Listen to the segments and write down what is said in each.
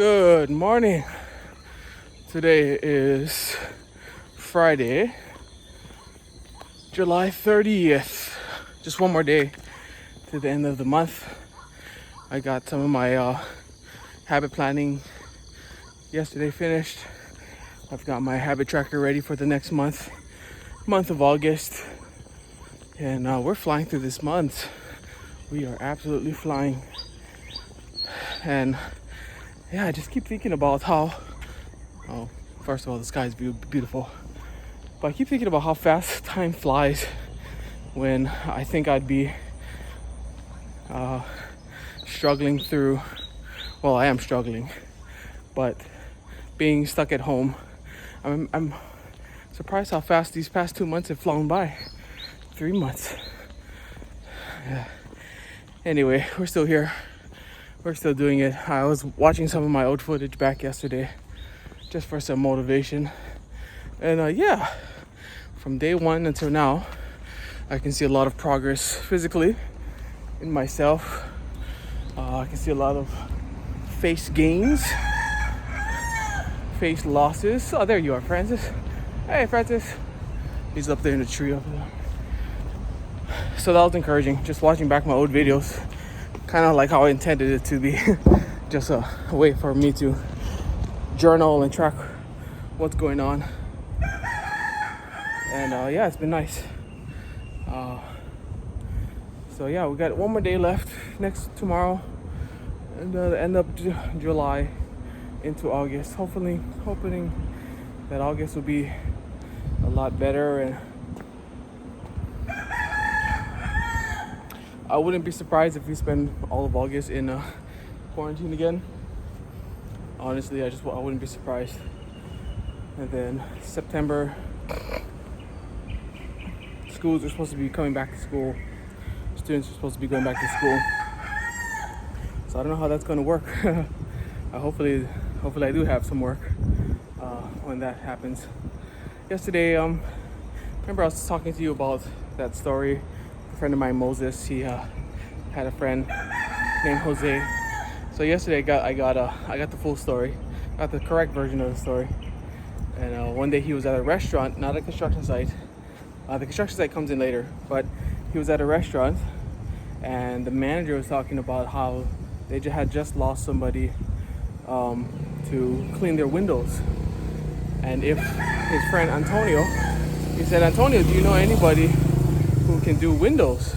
Good morning. Today is Friday, July 30th. Just one more day to the end of the month. I got some of my habit planning yesterday finished. I've got my habit tracker ready for the next month of August. And we're flying through this month. We are absolutely flying. And yeah, I just keep thinking about how, first of all, the sky is beautiful. But I keep thinking about how fast time flies when I think I'd be struggling through, well, I am struggling, but being stuck at home. I'm surprised how fast these past 2 months have flown by. 3 months. Yeah. Anyway, we're still here. We're still doing it. I was watching some of my old footage back yesterday just for some motivation. And yeah, from day one until now, I can see a lot of progress physically in myself. I can see a lot of face gains, face losses. Oh, there you are, Francis. Hey, Francis. He's up there in the tree up there. So that was encouraging, just watching back my old videos. Kind of like how I intended it to be. Just a way for me to journal and track what's going on. And yeah, it's been nice. So yeah, we got one more day left tomorrow, and the end of July into August. Hoping that August will be a lot better, and I wouldn't be surprised if we spend all of August in quarantine again. Honestly, I wouldn't be surprised. And then September, schools are supposed to be coming back to school. Students are supposed to be going back to school. So I don't know how that's going to work. Hopefully I do have some work when that happens. Yesterday, remember I was talking to you about that story. A friend of mine, Moses, he had a friend named Jose. So yesterday I got the full story, got the correct version of the story. And one day he was at a restaurant, not a construction site. The construction site comes in later, but he was at a restaurant, and the manager was talking about how they had just lost somebody to clean their windows. And if his friend Antonio, he said, Antonio, do you know anybody who can do windows?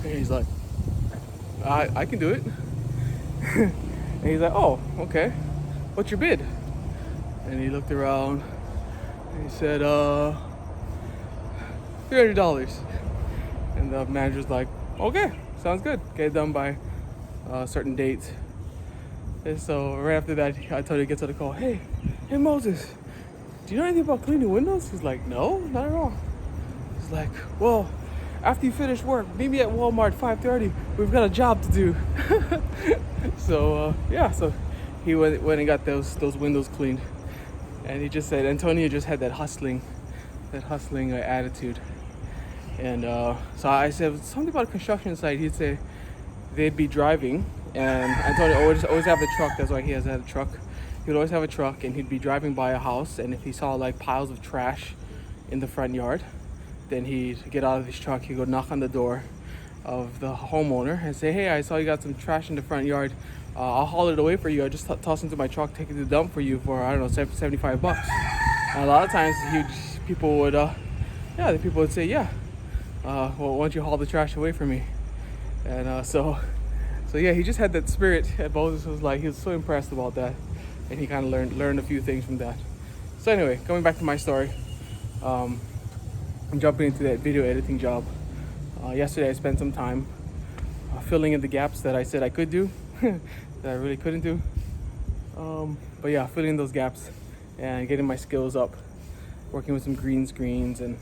And he's like, I can do it. And he's like, oh, okay. What's your bid? And he looked around and he said, $300. And the manager's like, okay, sounds good. Get it done by a certain date. And so right after that, Antonio gets on the call. Hey Moses, do you know anything about cleaning windows? He's like, no, not at all. He's like, well, after you finish work, meet me at Walmart 5:30. We've got a job to do. So yeah, so he went and got those windows cleaned. And he just said Antonio just had that hustling attitude. And so I said something about a construction site. He'd say they'd be driving, and Antonio always have a truck. That's why he has had a truck. He'd always have a truck, and he'd be driving by a house, and if he saw like piles of trash in the front yard, then he'd get out of his truck, he'd go knock on the door of the homeowner and say, hey, I saw you got some trash in the front yard. I'll haul it away for you. I just toss it into my truck, take it to the dump for you for, I don't know, $75. And a lot of times people would say, yeah, well, why don't you haul the trash away for me? And so yeah, he just had that spirit. And Moses was like, he was so impressed about that. And he kind of learned a few things from that. So anyway, coming back to my story. I'm jumping into that video editing job. Yesterday I spent some time filling in the gaps that I said I could do, that I really couldn't do. But yeah, filling in those gaps and getting my skills up, working with some green screens and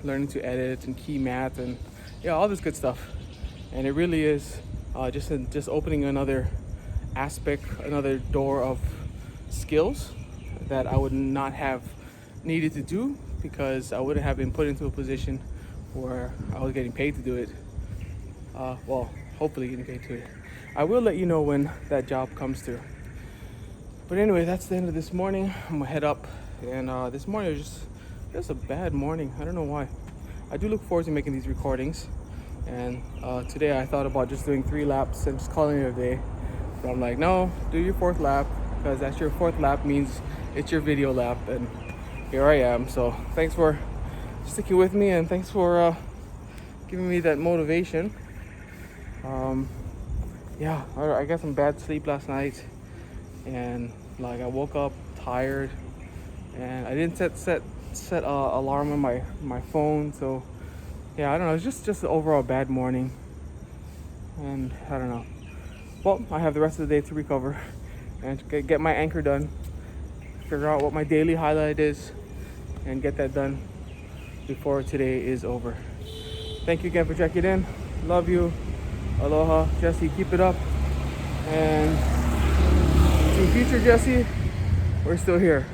learning to edit and key math and yeah, all this good stuff. And it really is just opening another aspect, another door of skills that I would not have needed to do because I wouldn't have been put into a position where I was getting paid to do it. Well, hopefully getting paid to it. I will let you know when that job comes through. But anyway, that's the end of this morning. I'm gonna head up, and this morning was just a bad morning. I don't know why. I do look forward to making these recordings, and today I thought about just doing 3 laps and just calling it a day. But I'm like, no, do your 4th lap, because that's your 4th lap means it's your video lap, and here I am. So thanks for sticking with me, and thanks for giving me that motivation. Yeah, I got some bad sleep last night, and like I woke up tired, and I didn't set alarm on my phone. So yeah, I don't know, it's just an overall bad morning, and I don't know. Well, I have the rest of the day to recover and get my anchor done, figure out what my daily highlight is, and get that done before today is over. Thank you again for checking in. Love you. Aloha, Jesse. Keep it up. And to future Jesse, we're still here.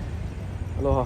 Aloha.